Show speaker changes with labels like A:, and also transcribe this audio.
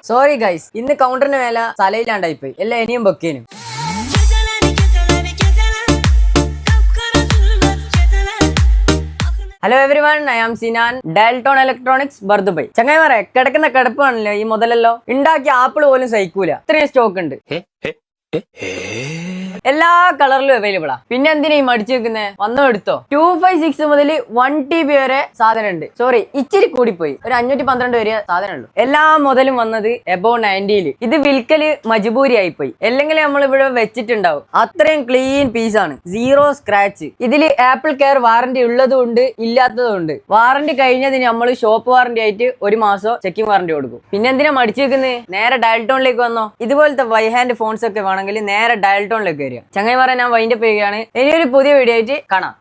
A: Sorry guys, ഇന്ന് കൗണ്ടറിന്റെ മേലെ തലയിലാണ്ടായിപ്പോയി. എല്ലാം ഇനിയും ബൊക്കേനും. Hello everyone, I am Sinan, Dalton Electronics, Bur Dubai. ചങ്ങായിമാരെ, കിടക്കുന്ന കിടപ്പാണല്ലോ ഈ മുതലല്ലോ. ഉണ്ടാക്കിയ ആപ്പിൾ പോലും സഹിക്കൂല, ഇത്രയും സ്റ്റോക്ക് ഉണ്ട്. എല്ലാ കളറിലും അവൈലബിൾ ആ. പിന്നെ എന്തിനാ ഈ മടിച്ചു വെക്കുന്നേ? വന്നോ എടുത്തോ. 256 മുതൽ 1 TB വരെ സാധനം ഉണ്ട്. സോറി, ഇച്ചിരി കൂടിപ്പോയി, ഒരു 512 വരെ സാധനം ഉള്ളൂ. എല്ലാ മുതലും വന്നത് എബോവ് 90. ഇത് വിൽക്കല് മജബൂരി ആയിപ്പോയി, അല്ലെങ്കിൽ നമ്മൾ ഇവിടെ വെച്ചിട്ടുണ്ടാവും. അത്രയും ക്ലീൻ പീസാണ്, സീറോ സ്ക്രാച്ച്. ഇതില് ആപ്പിൾ കെയർ വാറന്റി ഉള്ളതും ഉണ്ട്, ഇല്ലാത്തതും ഉണ്ട്. വാറന്റി കഴിഞ്ഞതിന് നമ്മൾ ഷോപ്പ് വാറന്റി ആയിട്ട് 1 മാസം ചെക്കിംഗ് വാറന്റി കൊടുക്കും. പിന്നെ എന്തിനാ മടിച്ചു വെക്കുന്നത്? നേരെ ഡയൽടോണിലേക്ക് വന്നോ. ഇതുപോലത്തെ വൈ ഹാൻഡ് ഫോൺസ് ഒക്കെ വേണമെങ്കിൽ നേരെ ഡയൽടോണിലേക്ക് വരിക. ചങ്ങായിമാരെ, ഞാൻ വൈൻഡപ്പ് ചെയ്യുകയാണ്. ഇനിയൊരു പുതിയ വീഡിയോ ആയിട്ട് കാണാം.